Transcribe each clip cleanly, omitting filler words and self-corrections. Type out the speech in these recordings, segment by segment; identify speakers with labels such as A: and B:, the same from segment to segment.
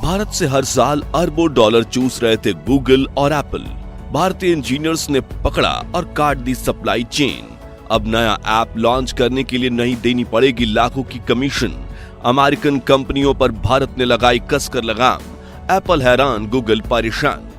A: भारत से हर साल अरबों डॉलर चूस रहे थे गूगल और एप्पल। भारतीय इंजीनियर्स ने पकड़ा और काट दी सप्लाई चेन। अब नया ऐप लॉन्च करने के लिए नहीं देनी पड़ेगी लाखों की कमीशन। अमेरिकन कंपनियों पर भारत ने लगाई कसकर लगाम। एप्पल हैरान, गूगल परेशान।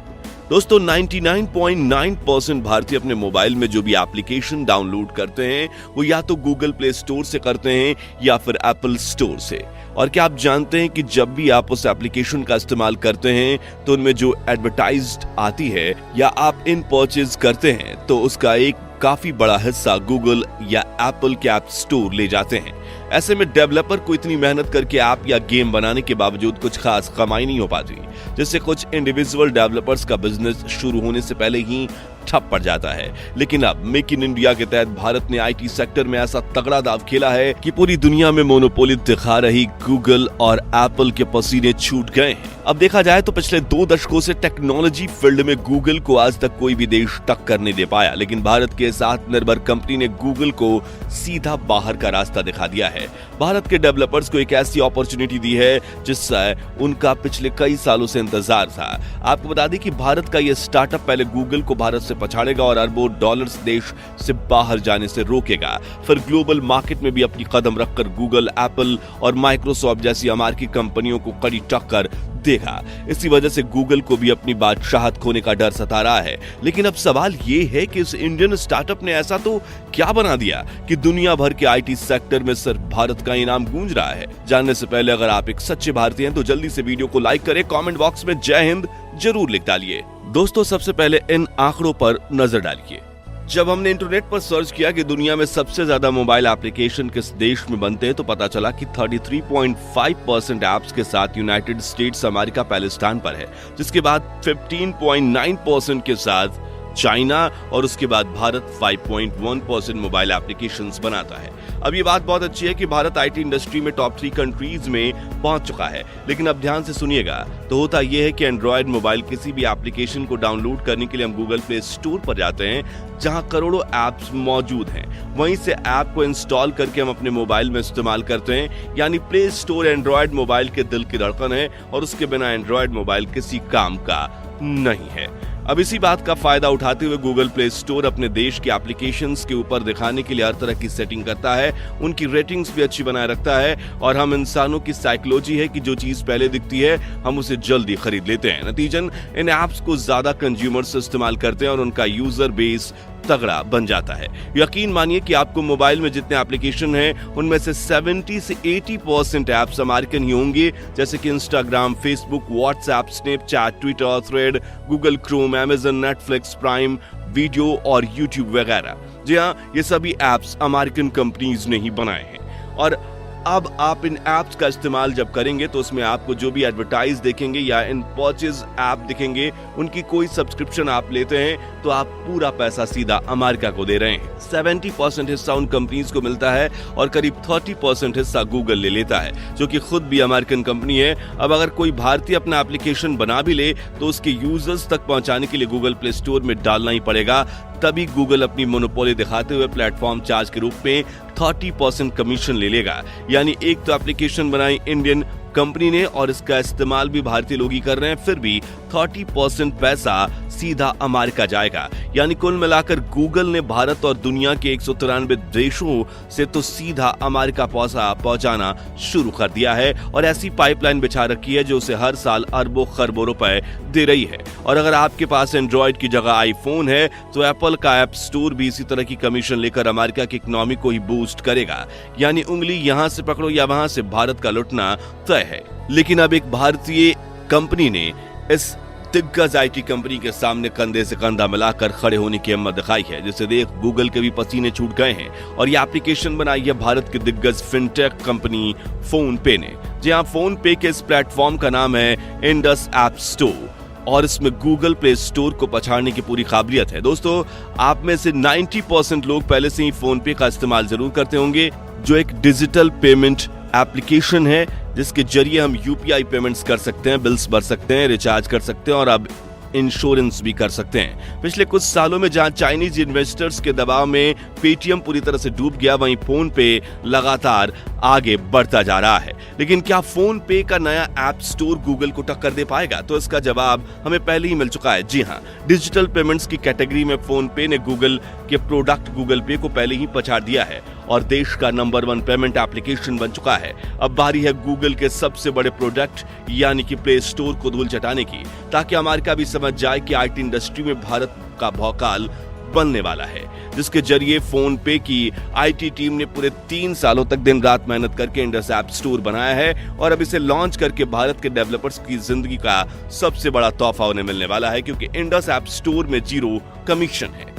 A: दोस्तों 99.9% भारतीय अपने मोबाइल में जो भी एप्लीकेशन डाउनलोड करते हैं वो या तो गूगल प्ले स्टोर से करते हैं या फिर एप्पल स्टोर से। और क्या आप जानते हैं कि जब भी आप उस एप्लीकेशन का इस्तेमाल करते हैं तो उनमें जो एडवर्टाइज्ड आती है या आप इन परचेज करते हैं तो उसका एक काफी बड़ा हिस्सा गूगल या एप्पल के ऐप स्टोर ले जाते हैं। ऐसे में डेवलपर को इतनी मेहनत करके ऐप या गेम बनाने के बावजूद कुछ खास कमाई नहीं हो पाती, जिससे कुछ इंडिविजुअल डेवलपर्स का बिजनेस शुरू होने से पहले ही ठप पड़ जाता है। लेकिन अब मेक इन इंडिया के तहत भारत ने आईटी सेक्टर में ऐसा तगड़ा दाव खेला है कि पूरी दुनिया में मोनोपोली दिखा रही गूगल और एप्पल के पसीने छूट गए हैं। अब देखा जाए तो पिछले 2 दशकों से टेक्नोलॉजी फील्ड में गूगल को आज तक कोई भी देश टक्कर नहीं दे पाया, लेकिन भारत के इस आत्मनिर्भर कंपनी ने गूगल को सीधा बाहर का रास्ता दिखा दिया है। भारत के डेवलपर्स को एक ऐसी अपॉर्चुनिटी दी है जिससे उनका पिछले कई सालों से इंतजार था। आपको बता दें कि भारत का यह स्टार्टअप पहले गूगल को भारत से पछाड़ेगा और अरबों डॉलर्स देश से बाहर जाने से रोकेगा। फिर ग्लोबल मार्केट में भी अपनी कदम रखकर गूगल, एप्पल और माइक्रोसॉफ्ट जैसी अमेरिकी कंपनियों को कड़ी टक्कर देगा। इसी वजह से गूगल को भी अपनी बादशाहत खोने का डर सता रहा है। लेकिन अब सवाल ये है कि इस इंडियन स्टार्टअप ने ऐसा तो क्या बना दिया कि दुनिया भर के आईटी सेक्टर में सिर्फ भारत का इनाम गूंज रहा है। जानने से पहले अगर आप एक सच्चे भारतीय हैं तो जल्दी से वीडियो को लाइक करें, कमेंट बॉक्स में जय हिंद जरूर लिख डालिए। दोस्तों सबसे पहले इन आंकड़ों पर नजर डालिए। जब हमने इंटरनेट पर सर्च किया कि दुनिया में सबसे ज्यादा मोबाइल एप्लीकेशन किस देश में बनते हैं तो पता चला कि 33.5% ऐप्स के साथ यूनाइटेड स्टेट्स अमेरिका पहले स्थान पर है, जिसके बाद 15.9% के साथ चाइना और उसके बाद भारत 5.1% मोबाइल एप्लीकेशंस बनाता है। अब ये बात बहुत अच्छी है कि भारत आईटी इंडस्ट्री में टॉप 3 कंट्रीज में पहुंच चुका है, लेकिन अब ध्यान से सुनिएगा। तो होता यह है कि एंड्रॉयड मोबाइल किसी भी एप्लीकेशन को डाउनलोड करने के लिए हम गूगल प्ले स्टोर पर जाते हैं जहां करोड़ों ऐप्स मौजूद हैं। वहीं से ऐप को इंस्टॉल करके हम अपने मोबाइल में इस्तेमाल करते हैं। यानी प्ले स्टोर एंड्रॉयड मोबाइल के दिल की धड़कन है और उसके बिना एंड्रॉयड मोबाइल किसी काम का नहीं है। अब इसी बात का फायदा उठाते हुए गूगल प्ले स्टोर अपने देश की एप्लीकेशंस के ऊपर दिखाने के लिए हर तरह की सेटिंग करता है, उनकी रेटिंग्स भी अच्छी बनाए रखता है। और हम इंसानों की साइकोलॉजी है कि जो चीज पहले दिखती है हम उसे जल्दी खरीद लेते हैं। नतीजन इन ऐप्स को ज्यादा कंज्यूमर्स इस्तेमाल करते हैं और उनका यूजर बेस तगड़ा बन जाता है। यकीन मानिए कि आपको मोबाइल में जितने एप्लीकेशन हैं उनमें से 70 से 80% ऐप्स अमेरिकन ही होंगे, जैसे कि Instagram, Facebook, WhatsApp, Snapchat, Twitter, thread, Google Chrome, Amazon, Netflix, prime video और यूट्यूब वगैरह। जी हाँ, ये सभी ऐप्स अमेरिकन कंपनीज ने ही बनाए हैं। और अब आप इन ऐप्स का इस्तेमाल जब करेंगे तो उसमें आपको जो भी एडवर्टाइज देखेंगे या इन परचेज ऐप दिखेंगे, उनकी कोई सब्सक्रिप्शन आप लेते हैं तो आप पूरा पैसा सीधा अमेरिका को दे रहे हैं। 70% हिस्सा उन कंपनीज को मिलता है और करीब 30% हिस्सा गूगल ले लेता है, जो कि खुद भी अमेरिकन कंपनी है। अब अगर कोई भारतीय अपना एप्लीकेशन बना भी ले तो उसके यूजर्स तक पहुंचाने के लिए गूगल प्ले स्टोर में डालना ही पड़ेगा, तभी गूगल अपनी मोनोपोली दिखाते हुए प्लेटफॉर्म चार्ज के रूप में 30% कमीशन ले लेगा। यानी एक तो एप्लीकेशन बनाई इंडियन कंपनी ने और इसका इस्तेमाल भी भारतीय लोग ही कर रहे हैं, फिर भी 30% पैसा सीधा अमेरिका जाएगा। यानी कुल मिलाकर गूगल ने भारत और दुनिया के 193 देशों से तो सीधा अमेरिका पहुंचाना शुरू कर दिया है और ऐसी पाइपलाइन बिछा रखी है जो उसे हर साल अरबों खरबों रुपए दे रही है। और अगर आपके पास एंड्रॉयड की जगह आईफोन है तो एप्पल का ऐप स्टोर भी इसी तरह की कमीशन लेकर अमेरिका की इकोनॉमी को ही बूस्ट करेगा। यानी उंगली यहां से पकड़ो या वहां से भारत का लुटना तय है। लेकिन अब एक भारतीय कंपनी ने इस दिग्गज आईटी कंपनी के सामने कंधे से कंधा मिलाकर खड़े होने की हिम्मत दिखाई है, जिसे देख गूगल के भी पसीने छूट गए हैं। और ये एप्लीकेशन बनाई है भारत की दिग्गज फिनटेक कंपनी फोन पे ने। जी हाँ, फोन पे के इस प्लेटफॉर्म का नाम है इंडस ऐप स्टोर और इसमें गूगल प्ले स्टोर को पछाड़ने की पूरी काबिलियत है। दोस्तों आप में से 90% लोग पहले से ही फोन पे का इस्तेमाल जरूर करते होंगे, जो एक डिजिटल पेमेंट एप्लीकेशन है जिसके जरिए हम यूपीआई पेमेंट्स कर सकते हैं, बिल्स भर सकते हैं, रिचार्ज कर सकते हैं और अब इंश्योरेंस भी कर सकते हैं। पिछले कुछ सालों में जहां चाइनीज इन्वेस्टर्स के दबाव में पेटीएम पूरी तरह से डूब गया, वहीं फोन पे लगातार आगे बढ़ता जा रहा है। लेकिन क्या फोन पे का नया ऐप स्टोर गूगल को टक्कर दे पाएगा? तो इसका जवाब हमें पहले ही मिल चुका है। जी हां, डिजिटल पेमेंट्स की कैटेगरी में फोन पे ने गूगल के प्रोडक्ट गूगल पे को पहले ही पछाड़ दिया है और देश का नंबर 1 पेमेंट एप्लीकेशन बन चुका है। अब बारी है गूगल के सबसे बड़े प्रोडक्ट यानी कि प्ले स्टोर को धूल चटाने की, ताकि अमेरिका भी समझ जाए कि आईटी इंडस्ट्री में भारत का भौकाल बनने वाला है, जिसके जरिए फोन पे की आईटी टीम ने पूरे 3 सालों तक दिन रात मेहनत करके इंडस ऐप स्टोर बनाया है और अब इसे लॉन्च करके भारत के डेवलपर्स की जिंदगी का सबसे बड़ा तोहफा उन्हें मिलने वाला है, क्योंकि इंडस ऐप स्टोर में 0 कमीशन है।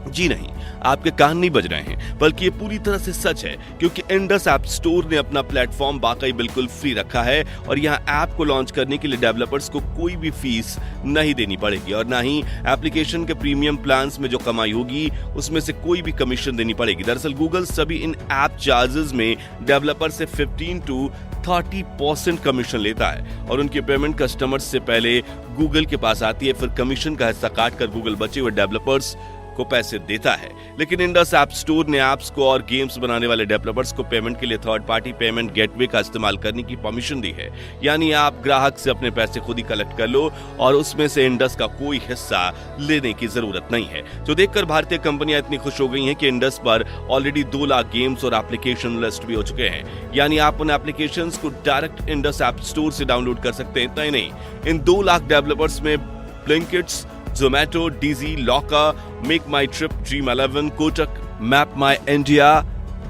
A: जी नहीं, आपके कान नहीं बज रहे हैं, बल्कि ये पूरी तरह से सच है, क्योंकि इंडस ऐप स्टोर ने अपना प्लेटफॉर्म वाकई बिल्कुल फ्री रखा है और यहाँ ऐप को लॉन्च करने के लिए डेवलपर्स को कोई भी फीस नहीं देनी पड़ेगी और ना ही एप्लीकेशन के प्रीमियम प्लान्स में जो कमाई होगी उसमें से कोई भी कमीशन देनी पड़ेगी। दरअसल गूगल सभी इन ऐप चार्जेस में डेवलपर से 15 to 30% कमीशन लेता है और उनकी पेमेंट कस्टमर्स से पहले गूगल के पास आती है, फिर कमीशन का हिस्सा काटकर गूगल बचे हुए डेवलपर्स को पैसे देता है। लेकिन इंडस ऐप स्टोर ने ऐप्स को और गेम्स बनाने वाले डेवलपर्स को पेमेंट के लिए थर्ड पार्टी पेमेंट गेटवे का इस्तेमाल करने की परमिशन दी है, यानी आप ग्राहक से अपने पैसे खुद ही कलेक्ट कर लो और उसमें से इंडस का कोई हिस्सा लेने की जरूरत नहीं है। जो देखकर भारतीय कंपनियां इतनी खुश हो गई हैं कि इंडस पर ऑलरेडी 2 लाख गेम्स और एप्लीकेशन लिस्ट भी हो चुके हैं, यानी आप उन एप्लीकेशंस को डायरेक्ट इंडस ऐप स्टोर से डाउनलोड कर सकते हैं। इतना ही नहीं, इन 2 लाख डेवलपर्स में ब्लिंकिट्स, जोमेटो, डीजी, लॉकर, मेक माई ट्रिप, ड्रीम 11, कोटक, मैप माई इंडिया,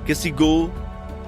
A: किसीगो,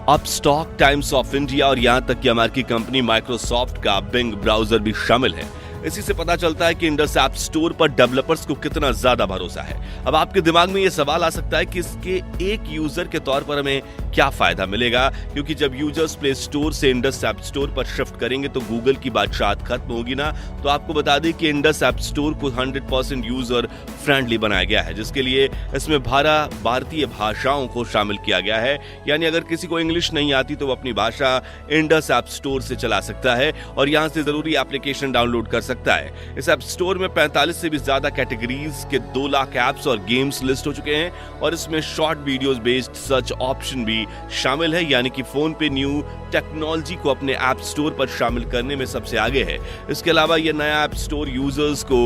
A: अपस्टॉक, टाइम्स ऑफ इंडिया और यहां तक कि अमेरिकी कंपनी माइक्रोसॉफ्ट का बिंग ब्राउजर भी शामिल है। इसी से पता चलता है कि इंडस ऐप स्टोर पर डेवलपर्स को कितना ज्यादा भरोसा है। अब आपके दिमाग में यह सवाल आ सकता है कि इसके एक यूजर के तौर पर हमें क्या फायदा मिलेगा, क्योंकि जब यूजर्स प्ले स्टोर से इंडस ऐप स्टोर पर शिफ्ट करेंगे तो गूगल की बादशाहत खत्म होगी ना। तो आपको बता दें कि इंडस ऐप स्टोर को 100% यूजर फ्रेंडली बनाया गया है, जिसके लिए इसमें भारतीय भाषाओं को शामिल किया गया है, यानी अगर किसी को इंग्लिश नहीं आती तो वो अपनी भाषा इंडस ऐप स्टोर से चला सकता है और यहां से जरूरी एप्लीकेशन डाउनलोड कर सकता है। इस ऐप स्टोर में 45 से भी ज्यादा कैटेगरीज के 2 लाख ऐप्स और गेम्स लिस्ट हो चुके हैं और इसमें short videos based search option भी शामिल है, यानी कि फोन पे न्यू टेक्नोलॉजी को अपने ऐप स्टोर पर शामिल करने में सबसे आगे है। इसके अलावा यह नया ऐप स्टोर यूजर्स को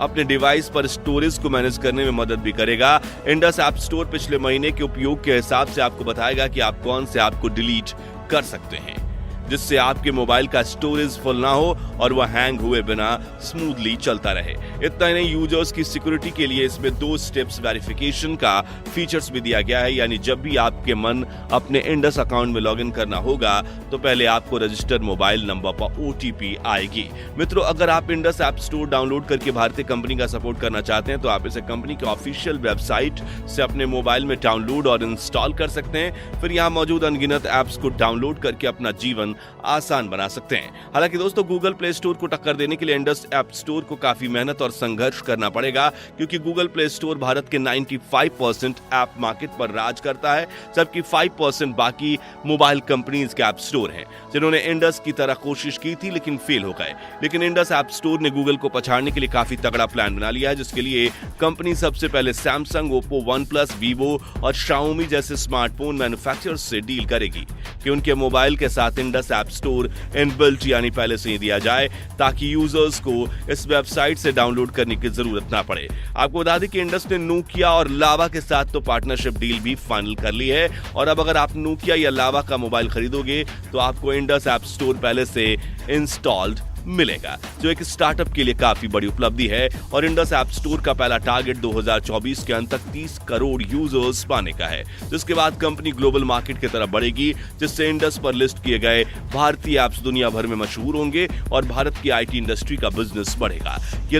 A: अपने डिवाइस पर स्टोरेज को मैनेज करने में मदद भी करेगा। इंडस ऐप स्टोर पिछले महीने के उपयोग के हिसाब से आपको बताएगा कि आप कौन से ऐप को डिलीट कर सकते हैं, जिससे आपके मोबाइल का स्टोरेज फुल ना हो और वह हैंग हुए बिना स्मूथली चलता रहे। इतना ही नहीं, यूजर्स की सिक्योरिटी के लिए इसमें 2 स्टेप्स वेरिफिकेशन का फीचर्स भी दिया गया है, यानी जब भी आपके मन अपने इंडस अकाउंट में लॉगिन करना होगा तो पहले आपको रजिस्टर्ड मोबाइल नंबर पर OTP आएगी। मित्रों, अगर आप इंडस ऐप स्टोर डाउनलोड करके भारतीय कंपनी का सपोर्ट करना चाहते हैं तो आप इसे कंपनी के ऑफिशियल वेबसाइट से अपने मोबाइल में डाउनलोड और इंस्टॉल कर सकते हैं। फिर यहाँ मौजूद अनगिनत ऐप्स को डाउनलोड करके अपना जीवन आसान बना सकते हैं। हालांकि दोस्तों, गूगल प्ले स्टोर को टक्कर देने के लिए इंडस ऐप स्टोर को काफी मेहनत और संघर्ष करना पड़ेगा, क्योंकि गूगल प्ले स्टोर भारत के 95% ऐप मार्केट पर राज करता है, जबकि 5% बाकी मोबाइल कंपनीज के ऐप स्टोर हैं, जिन्होंने इंडस की तरह कोशिश की थी लेकिन फेल हो गए। लेकिन इंडस ऐप स्टोर ने गूगल को पछाड़ने के लिए काफी तगड़ा प्लान बना लिया है, जिसके लिए कंपनी सबसे पहले सैमसंग, ओप्पो, OnePlus, वीवो और Xiaomi जैसे स्मार्टफोन मैन्युफैक्चरर्स से डील करेगी कि उनके मोबाइल के साथ इंडस ऐप स्टोर इनबिल्ट यानी पहले से ही दिया जाए, ताकि यूजर्स को इस वेबसाइट से डाउनलोड करने की जरूरत ना पड़े। आपको बता दें कि इंडस ने नोकिया और लावा के साथ तो पार्टनरशिप डील भी फाइनल कर ली है और अब अगर आप नोकिया या लावा का मोबाइल खरीदोगे तो आपको इंडस ऐप स्टोर पहले से इंस्टॉल्ड मिलेगा, जो एक स्टार्टअप के लिए काफी बड़ी उपलब्धि है। और इंडस ऐप स्टोर का पहला टारगेट 2024 के अंत तक 30 करोड़ यूजर्स पाने का है, जिसके बाद कंपनी ग्लोबल मार्केट की तरफ बढ़ेगी, जिससे इंडस पर लिस्ट किए गए भारतीय ऐप्स दुनिया भर में मशहूर होंगे और भारत की आईटी इंडस्ट्री का बिजनेस बढ़ेगा। ये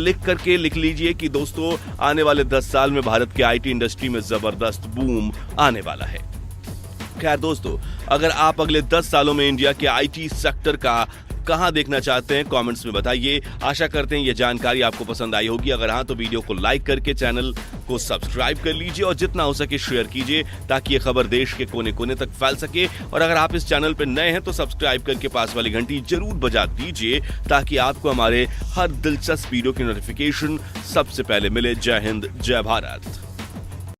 A: लिख लीजिए कि दोस्तों, आने वाले 10 साल में भारत की आईटी इंडस्ट्री में जबरदस्त बूम आने वाला है। खैर दोस्तों, अगर आप अगले 10 सालों में इंडिया के आईटी सेक्टर का आप कहां देखना चाहते हैं कमेंट्स में बताइए। आशा करते हैं ये जानकारी आपको पसंद आई होगी। अगर हाँ तो वीडियो को लाइक करके चैनल को सब्सक्राइब कर लीजिए और जितना हो सके शेयर कीजिए ताकि ये खबर देश के कोने कोने तक फैल सके। और अगर आप इस चैनल पर नए हैं तो सब्सक्राइब करके पास वाली घंटी जरूर बजा दीजिए ताकि आपको हमारे हर दिलचस्प वीडियो की नोटिफिकेशन सबसे पहले मिले। जय हिंद, जय भारत।